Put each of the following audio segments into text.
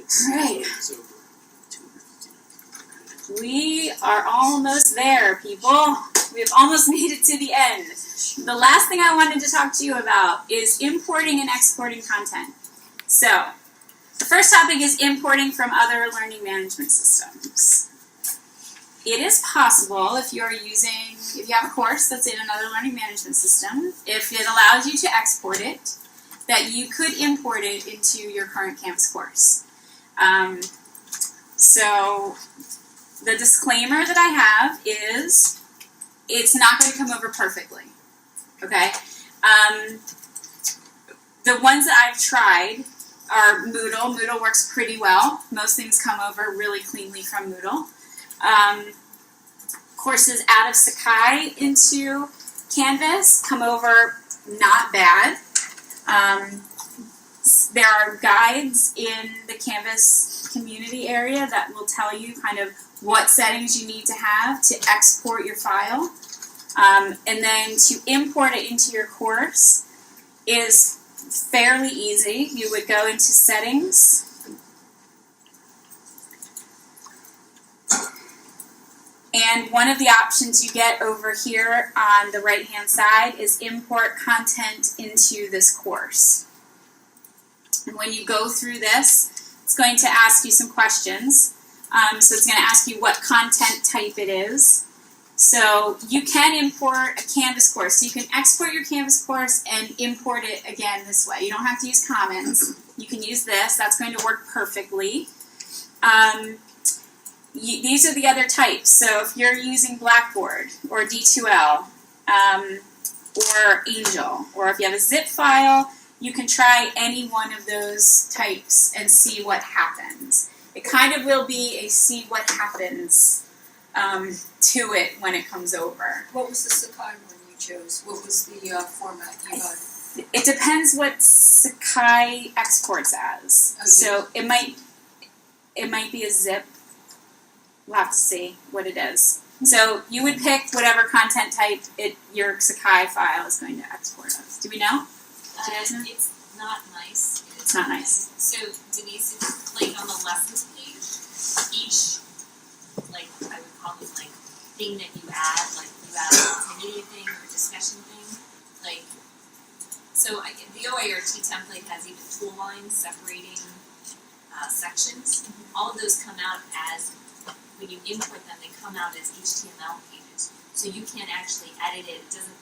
Alright. It's over 259. We are almost there, people. We have almost made it to the end. The last thing I wanted to talk to you about is importing and exporting content. So, the first topic is importing from other learning management systems. It is possible if you have a course that's in another learning management system, if it allows you to export it, that you could import it into your current Canvas course. So the disclaimer that I have is it's not going to come over perfectly, okay? The ones that I've tried are Moodle. Moodle works pretty well. Most things come over really cleanly from Moodle. Courses out of Sakai into Canvas come over not bad. There are guides in the Canvas community area that will tell you kind of what settings you need to have to export your file. And then to import it into your course is fairly easy. You would go into Settings. And one of the options you get over here on the right-hand side is import content into this course. And when you go through this, it's going to ask you some questions. So it's going to ask you what content type it is. So you can import a Canvas course. So you can export your Canvas course and import it again this way. You don't have to use Commons. You can use this. That's going to work perfectly. These are the other types. So if you're using Blackboard or D2L or Angel, or if you have a zip file, you can try any one of those types and see what happens. It kind of will be a see what happens to it when it comes over. What was the Sakai one you chose? What was the format you got? It depends what Sakai exports as. Okay. So it might be a zip. We'll have to see what it is. So you would pick whatever content type your Sakai file is going to export as. Do we know? Do you guys know? It's not nice. It's not nice. So Denise, it's like on the lessons page, each, like, I would call it like thing that you add a multimedia thing or discussion thing, like, so the OIRT template has even tool lines separating sections. Mm-hmm. All of those come out as, when you import them, they come out as HTML pages. So you can't actually edit it. It doesn't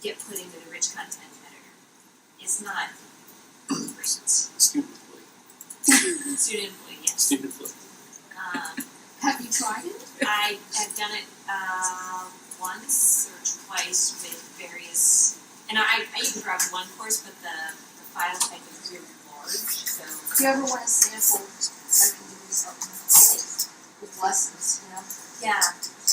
get put into the rich content editor. It's not Student employee. student employee, yes. Student employee. Have you tried it? I have done it once or twice with various, and I even grabbed one course, but the file type is really large, so. If you ever want a sample, I can do something with lessons, you know? Yeah,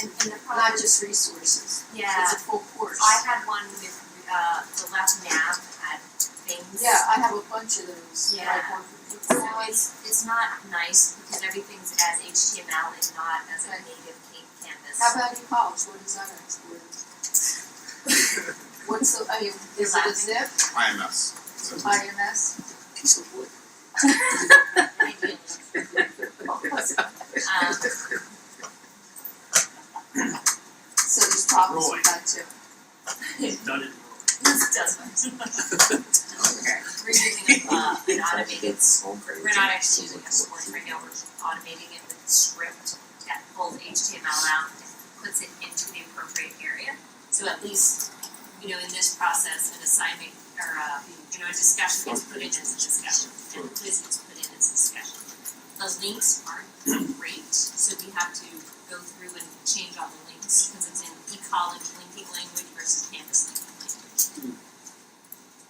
and the Not problem, just resources. yeah, It's a full course. I had one with the left nav had things. Yeah, I have a bunch of those. Yeah. Like one for people. So it's not nice because everything's as HTML and not as a native Canvas. How about in college? What is that export? What's the, is it a zip? IMS. IMS? Piece of wood. Ideally. So there's problems Roy. with that too. Done it. This doesn't. Okay. We're using an automated, we're not actually using a source right now, we're automating it with a script that pulls HTML out and puts it into the appropriate area. So at least, in this process, an assignment or a discussion gets put in as a discussion, and a quiz gets put in as a discussion. The links aren't great, so we have to go through and change all the links because it's in eCollege linking language versus Canvas linking language.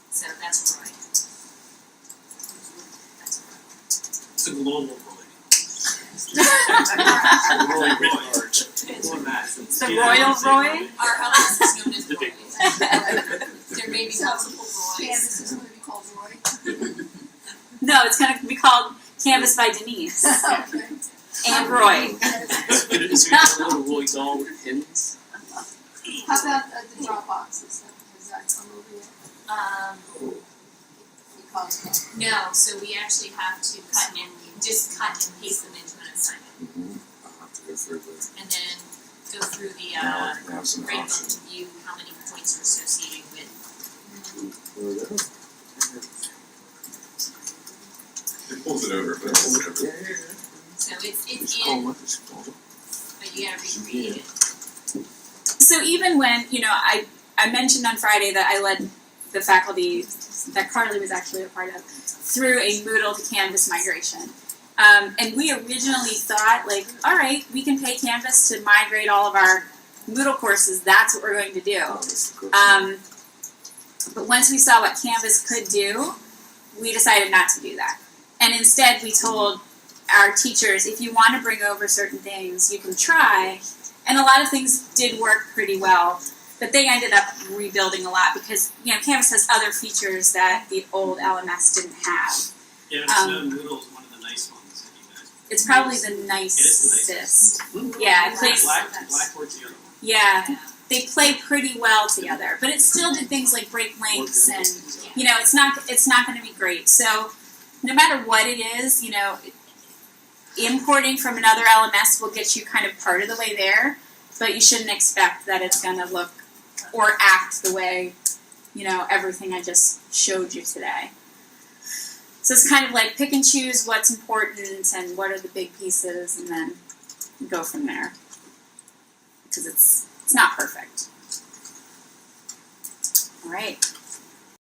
So that's right. It's a global Roy. Roy Roy writ large. It's the Royal Roy? Our LS is known as The big Roy. There may be multiple Roys. Canvas is going to be called Roy. No, it's going to be called Canvas by Denise Okay. and Roy. Is there a little Roy doll with pins? How about the Dropboxes? Does that come over yet? Positive. No, so we actually have to cut and paste them into an assignment. I'll have to go through the, And then go through the now we have some grade book options. to view how many points are associated with. It pulls it over, but it pulls it over. So it's It's in, called what it's called. but you gotta recreate it. So even when, I mentioned on Friday that I led the faculty that Carly was actually a part of through a Moodle to Canvas migration. And we originally thought, like, all right, we can pay Canvas to migrate all of our Moodle courses. That's what we're going to do. Oh, this is good. But once we saw what Canvas could do, we decided not to do that. And instead, we told our teachers, if you want to bring over certain things, you can try. And a lot of things did work pretty well, but they ended up rebuilding a lot because, Canvas has other features that the old LMS didn't have. Yeah, but Snow Noodle is one of the nice ones that you guys. It's probably the It is the nicest. nicest. Yeah, it plays. Blackboard's the other one. Yeah, they play pretty well together, but it still did things like break links and it's not going to be great. So no matter what it is, importing from another LMS will get you kind of part of the way there, but you shouldn't expect that it's going to look or act the way, everything I just showed you today. So it's kind of like pick and choose what's important and what are the big pieces, and then go from there. Because it's not perfect. All right.